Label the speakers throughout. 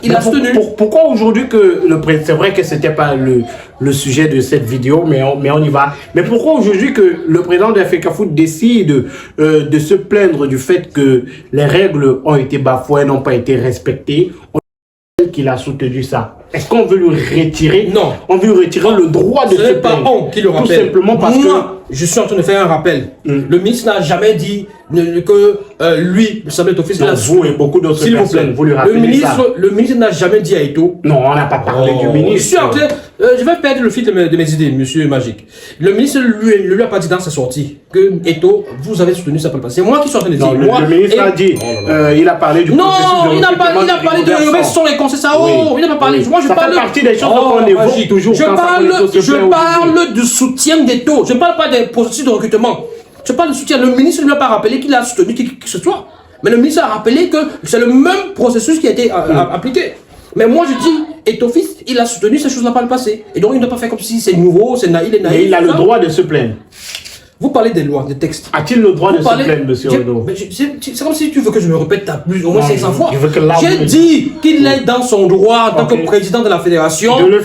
Speaker 1: il a soutenu.
Speaker 2: Pourquoi aujourd'hui que le président, c'est vrai que c'était pas le sujet de cette vidéo, mais on y va. Mais pourquoi aujourd'hui que le président de FECAFOOT décide de se plaindre du fait que les règles ont été bafouées, n'ont pas été respectées, qu'il a soutenu ça? Est-ce qu'on veut lui retirer?
Speaker 1: Non.
Speaker 2: On veut lui retirer le droit de se plaindre.
Speaker 1: Ce n'est pas on qui le rappelle.
Speaker 2: Tout simplement parce
Speaker 1: moi, je suis en train de faire un rappel. Le ministre n'a jamais dit que lui, le Samuel Office,
Speaker 2: vous et beaucoup d'autres personnes, vous lui rappelez ça.
Speaker 1: Le ministre n'a jamais dit à Eto'o.
Speaker 2: Non, on n'a pas parlé du ministre.
Speaker 1: Je suis en train, je vais perdre le fil de mes idées, monsieur Magique. Le ministre ne lui a pas dit dans sa sortie que Eto'o, vous avez soutenu ça pour le passé. C'est moi qui suis en train de dire.
Speaker 2: Le ministre a dit, il a parlé du processus de recrutement.
Speaker 1: Non, il a parlé de réversation et conseils. Oh, il n'a pas parlé. Moi, je parle.
Speaker 2: Ça fait partie des choses qu'on évoque toujours.
Speaker 1: Je parle du soutien d'Eto'o. Je ne parle pas des processus de recrutement. Je parle de soutien. Le ministre ne lui a pas rappelé qu'il a soutenu qui que ce soit. Mais le ministre a rappelé que c'est le même processus qui a été appliqué. Mais moi je dis, Eto'o, il a soutenu ces choses-là par le passé. Et donc il ne doit pas faire comme si c'est nouveau, c'est naïf,
Speaker 2: Mais il a le droit de se plaindre.
Speaker 1: Vous parlez des lois, des textes.
Speaker 2: A-t-il le droit de se plaindre, monsieur Renaud?
Speaker 1: C'est comme si tu veux que je me répète au moins 500 fois.
Speaker 2: J'ai
Speaker 1: dit qu'il est dans son droit, en tant que président de la fédération,
Speaker 2: de le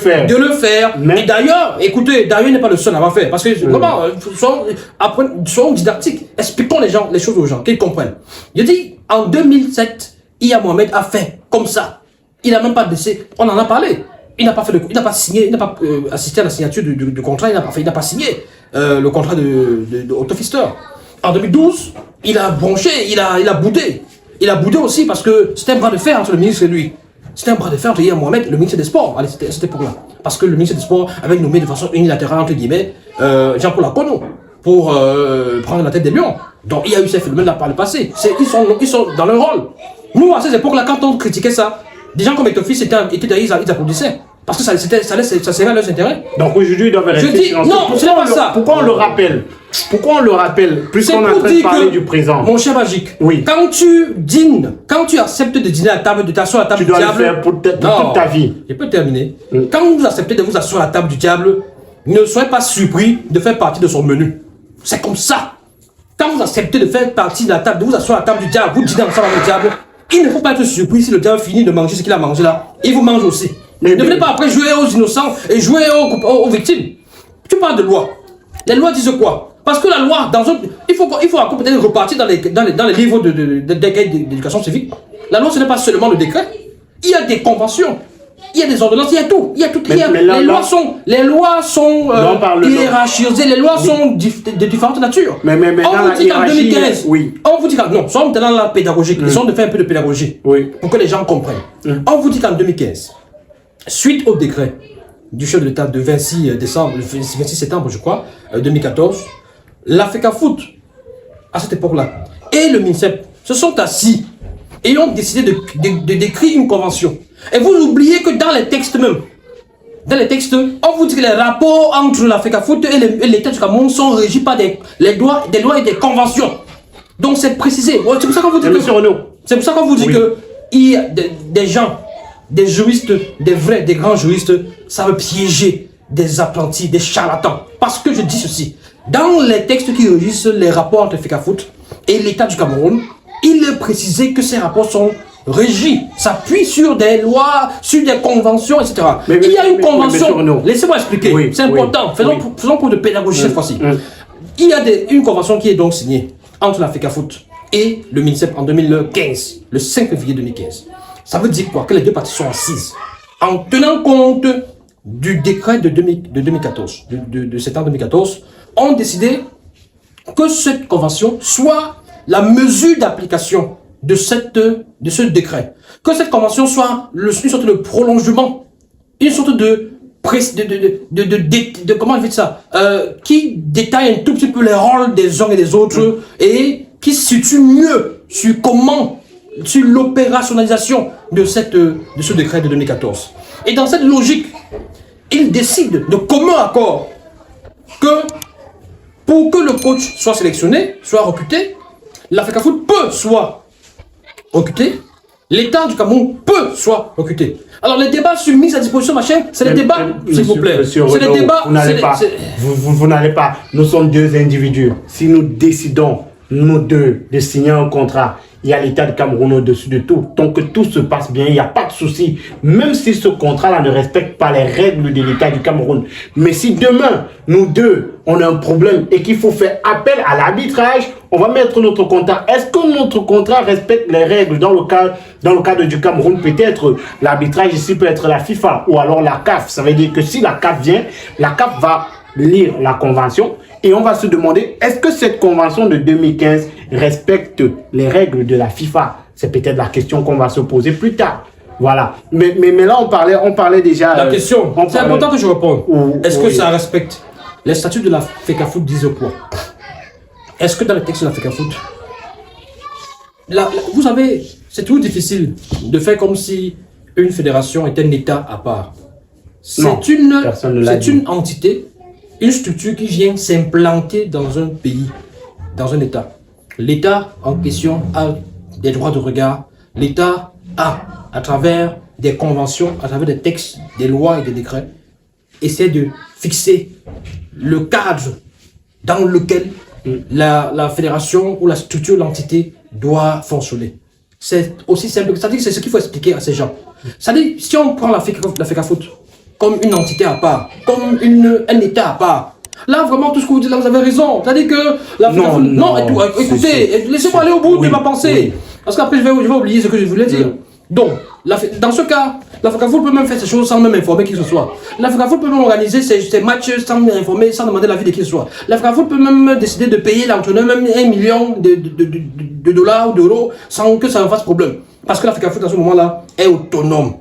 Speaker 2: faire.
Speaker 1: Mais... Et d'ailleurs, écoutez, Dario n'est pas le seul à l'avoir fait. Parce que, comment, soyons didactiques, expliquons les choses aux gens, qu'ils comprennent. Je dis, en 2007, Iya Mohamed a fait comme ça. Il n'a même pas laissé, on en a parlé. Il n'a pas fait il n'a pas signé, il n'a pas assisté à la signature du contrat, il n'a pas signé le contrat de Otto Pfister. En 2012, il a bronché, il a boudé. Il a boudé aussi parce que c'était un bras de fer entre le ministre et lui. C'était un bras de fer entre Iya Mohamed, le ministre des Sports, à cette époque-là. Parce que le ministre des Sports avait nommé de façon unilatérale, entre guillemets, Jean-Paul Akono pour prendre la tête des Lions. Donc il y a eu ces phénomènes-là par le passé. Ils sont dans leur rôle. Nous, à cette époque-là, quand on critiquait ça, des gens comme Eto'o étaient derrière, ils applaudissaient. Parce que ça servait à leurs intérêts.
Speaker 2: Donc aujourd'hui, ils doivent rester.
Speaker 1: Je dis, non, ce n'est pas ça.
Speaker 2: Pourquoi on le rappelle? Pourquoi on le rappelle? Puisqu'on est en train de parler du présent.
Speaker 1: Mon cher Magique,
Speaker 2: oui.
Speaker 1: Quand tu dînes, quand tu acceptes de dîner à table, de t'asseoir à la table du diable.
Speaker 2: Tu dois le faire pour toute ta vie.
Speaker 1: Je peux terminer. Quand vous acceptez de vous asseoir à la table du diable, ne soyez pas surpris de faire partie de son menu. C'est comme ça. Quand vous acceptez de faire partie de la table, de vous asseour à la table du diable, vous dînez ensemble avec le diable, il ne faut pas être surpris si le diable finit de manger ce qu'il a mangé là. Il vous mange aussi. Ne venez pas après jouer aux innocents et jouer aux victimes. Tu parles de loi. Les lois disent quoi? Parce que la loi, il faut peut-être repartir dans les livres d'éducation civique. La loi, ce n'est pas seulement le décret. Il y a des conventions. Il y a des ordonnances, il y a tout. Les lois sont hiérarchisées, les lois sont de différentes natures.
Speaker 2: Mais
Speaker 1: on vous dit qu'en 2015,
Speaker 2: oui.
Speaker 1: On vous dit qu'en nous sommes dans la pédagogie, nous sommes de faire un peu de pédagogie, pour que les gens comprennent. On vous dit qu'en 2015, suite au décret du chef de l'État de 26 septembre, je crois, 2014, la FECAFOOT, à cette époque-là, et le MINSEP se sont assis et ont décidé d'écrire une convention. Et vous oubliez que dans les textes même, on vous dit que les rapports entre la FECAFOOT et l'État du Cameroun sont régis par des lois et des conventions. Donc c'est précisé. C'est pour ça qu'on vous dit c'est pour ça qu'on vous dit que il y a des gens, des juristes, des grands juristes, savent piéger des apprentis, des charlatans. Parce que je dis ceci, dans les textes qui régissent les rapports entre FECAFOOT et l'État du Cameroun, il est précisé que ces rapports sont régis, s'appuient sur des lois, sur des conventions, etc. Il y a une convention, laissez-moi expliquer, c'est important, faisons pour de pédagogie cette fois-ci. Il y a une convention qui est donc signée entre la FECAFOOT et le MINSEP en 2015, le 5 février 2015. Ça veut dire quoi? Que les deux parties sont assises en tenant compte du décret de 2014, de septembre 2014, ont décidé que cette convention soit la mesure d'application de ce décret. Que cette convention soit une sorte de prolongement, une sorte comment on dit ça, qui détaille un tout petit peu les rôles des uns et des autres et qui situe mieux sur l'opérationnalisation de ce décret de 2014. Et dans cette logique, il décide de commun accord que pour que le coach soit sélectionné, soit recruté, la FECAFOOT peut soit recruté, l'État du Cameroun peut soit recruté. Alors les débats sur mise à disposition, machin, c'est les débats, s'il vous plaît. C'est les débats.
Speaker 2: Vous n'allez pas. Nous sommes deux individus. Si nous décidons, nous deux, de signer un contrat, il y a l'État du Cameroun au-dessus de tout. Donc que tout se passe bien, il n'y a pas de souci. Même si ce contrat-là ne respecte pas les règles de l'État du Cameroun. Mais si demain, nous deux, on a un problème et qu'il faut faire appel à l'arbitrage, on va mettre notre contrat. Est-ce que notre contrat respecte les règles dans le cadre du Cameroun? Peut-être l'arbitrage ici peut être la FIFA ou alors la CAF. Ça veut dire que si la CAF vient, la CAF va lire la convention et on va se demander est-ce que cette convention de 2015 respecte les règles de la FIFA? C'est peut-être la question qu'on va se poser plus tard. Voilà. Mais là, on parlait déjà...
Speaker 1: La question, c'est important que je réponde. Est-ce que ça respecte les statuts de la FECAFOOT disent quoi? Est-ce que dans le texte de la FECAFOOT, vous savez, c'est toujours difficile de faire comme si une fédération est un État à part. C'est une entité, une structure qui vient s'implanter dans un pays, dans un État. L'État en question a des droits de regard. L'État a, à travers des conventions, à travers des textes, des lois et des décrets, essaie de fixer le cadre dans lequel la fédération ou la structure, l'entité doit fonctionner. C'est aussi simple que ça. C'est ce qu'il faut expliquer à ces gens. C'est-à-dire, si on prend la FECAFOOT comme une entité à part, comme un État à part, là, vraiment, tout ce que vous dites là, vous avez raison. C'est-à-dire que la FECAFOOT... Non, écoutez, laissez-moi aller au bout de ma pensée. Parce qu'après, je vais oublier ce que je voulais dire. Donc, dans ce cas, la FECAFOOT peut même faire ces choses sans même informer qui que ce soit. La FECAFOOT peut même organiser ses matchs sans informer, sans demander l'avis de qui que ce soit. La FECAFOOT peut même décider de payer l'entraîneur même 1 million de dollars ou d'euros sans que ça en fasse problème. Parce que la FECAFOOT, à ce moment-là, est autonome.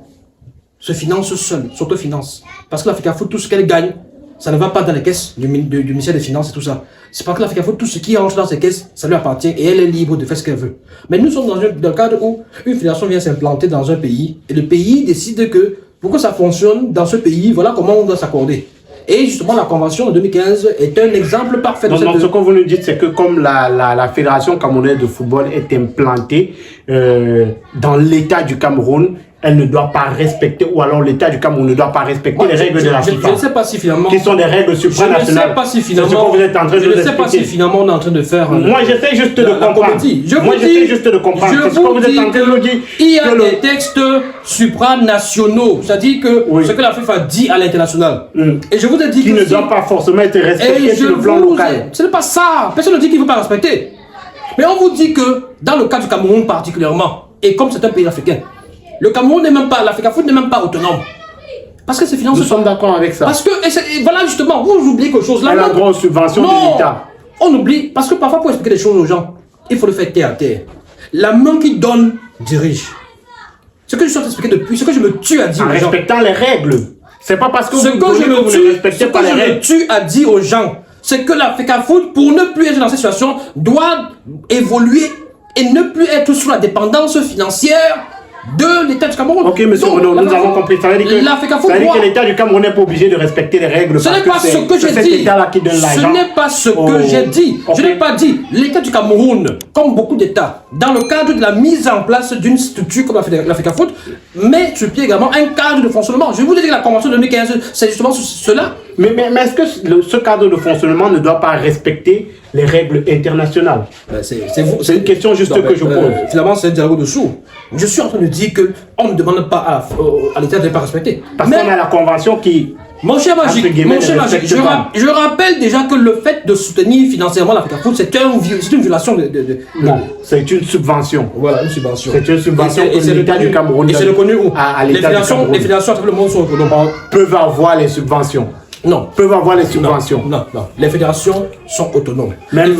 Speaker 1: Se finance seule, s'autofinance. Parce que la FECAFOOT, tout ce qu'elle gagne, ça ne va pas dans les caisses du ministère des Finances et tout ça. C'est parce que la FECAFOOT, tout ce qui entre dans ses caisses, ça lui appartient et elle est libre de faire ce qu'elle veut. Mais nous sommes dans un cadre où une fédération vient s'implanter dans un pays et le pays décide que pour que ça fonctionne dans ce pays, voilà comment on doit s'accorder. Et justement, la convention de 2015 est un exemple parfait de
Speaker 2: ce que vous nous dites, c'est que comme la Fédération camerounaise de football est implantée dans l'État du Cameroun, elle ne doit pas respecter, ou alors l'État du Cameroun ne doit pas respecter les règles de la FIFA.
Speaker 1: Je ne sais pas si finalement...
Speaker 2: Qui sont des règles supranationales.
Speaker 1: Je ne sais pas si finalement...
Speaker 2: C'est ce que vous êtes en train de
Speaker 1: Je ne sais pas si finalement on est en train de faire...
Speaker 2: Moi, j'essaie juste de comprendre. Moi, j'essaie juste de comprendre.
Speaker 1: Je vous dis qu'il y a des textes supranationaux. C'est-à-dire que ce que la FIFA dit à l'international. Et je vous ai dit
Speaker 2: qui ne doit pas forcément être respecté sur le plan local.
Speaker 1: Ce n'est pas ça. Personne ne dit qu'il ne veut pas respecter. Mais on vous dit que dans le cas du Cameroun particulièrement, et comme c'est un pays africain, le Cameroun n'est même pas, la FECAFOOT n'est même pas autonome. Parce que ces finances...
Speaker 2: Nous sommes d'accord avec ça.
Speaker 1: Parce que, et voilà justement, vous oubliez quelque chose là.
Speaker 2: Elle a droit aux subventions de l'État.
Speaker 1: On oublie, parce que parfois pour expliquer les choses aux gens, il faut le faire terre à terre. La main qui donne dirige. Ce que je suis en train d'expliquer depuis, ce que je me tue à dire aux gens. En
Speaker 2: respectant les règles. C'est pas parce que
Speaker 1: vous ne respectez pas les règles. Ce que je me tue à dire aux gens, c'est que la FECAFOOT, pour ne plus être dans cette situation, doit évoluer et ne plus être sous la dépendance financière de l'État du Cameroun.
Speaker 2: Ok, monsieur Renaud, nous avons compris. Ça veut dire que l'État du Cameroun n'est pas obligé de respecter les règles.
Speaker 1: Ce n'est pas ce que j'ai dit. Ce n'est pas ce que j'ai dit. Je n'ai pas dit. L'État du Cameroun, comme beaucoup d'États, dans le cadre de la mise en place d'une structure comme la FECAFOOT, met sur pied également un cadre de fonctionnement. Je vous ai dit que la Convention de 2015, c'est justement cela.
Speaker 2: Mais est-ce que ce cadre de fonctionnement ne doit pas respecter les règles internationales? C'est une question juste que je pose.
Speaker 1: Finalement, c'est un dialogue dessous. Je suis en train de dire qu'on ne demande pas à l'État de ne pas respecter.
Speaker 2: Parce qu'on a la convention qui...
Speaker 1: Mon cher Magique, je rappelle déjà que le fait de soutenir financièrement la FECAFOOT, c'est une violation de...
Speaker 2: Non, c'est une subvention.
Speaker 1: Voilà, une subvention.
Speaker 2: C'est une subvention que l'État du Cameroun...
Speaker 1: Et c'est reconnu où les fédérations à travers le monde sont autonomes.
Speaker 2: Peuvent avoir les subventions.
Speaker 1: Non.
Speaker 2: Peuvent avoir les subventions.
Speaker 1: Non. Les fédérations sont autonomes.
Speaker 2: Même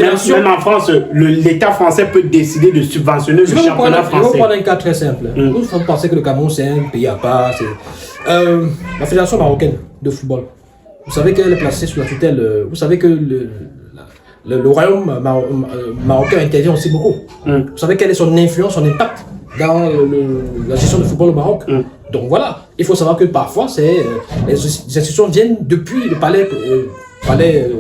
Speaker 2: en France, l'État français peut décider de subventionner le championnat français.
Speaker 1: Je vais vous prendre un cas très simple. Vous pensez que le Cameroun, c'est un pays à part. La fédération marocaine de football, vous savez qu'elle est placée sous la tutelle. Vous savez que le royaume marocain intervient aussi beaucoup. Vous savez quelle est son influence, son impact dans la gestion du football au Maroc. Donc voilà, il faut savoir que parfois les institutions viennent depuis le palais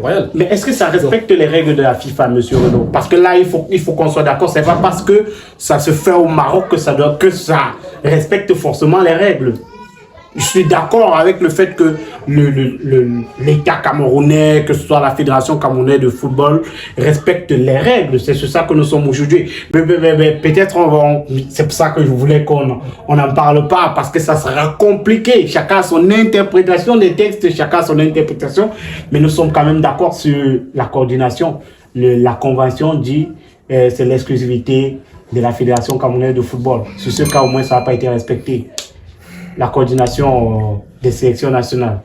Speaker 1: royal.
Speaker 2: Mais est-ce que ça respecte les règles de la FIFA, monsieur Renaud? Parce que là, il faut qu'on soit d'accord. C'est pas parce que ça se fait au Maroc que ça respecte forcément les règles. je suis d'accord avec le fait que l'État camerounais, que ce soit la Fédération camerounaise de football, respecte les règles. C'est sur ça que nous sommes aujourd'hui. Mais peut-être c'est pour ça que je voulais qu'on n'en parle pas, parce que ça sera compliqué. Chacun a son interprétation des textes, chacun a son interprétation. Mais nous sommes quand même d'accord sur la coordination. La convention dit c'est l'exclusivité de la Fédération camerounaise de football. Sur ce cas, au moins, ça n'a pas été respecté. La coordination des sélections nationales.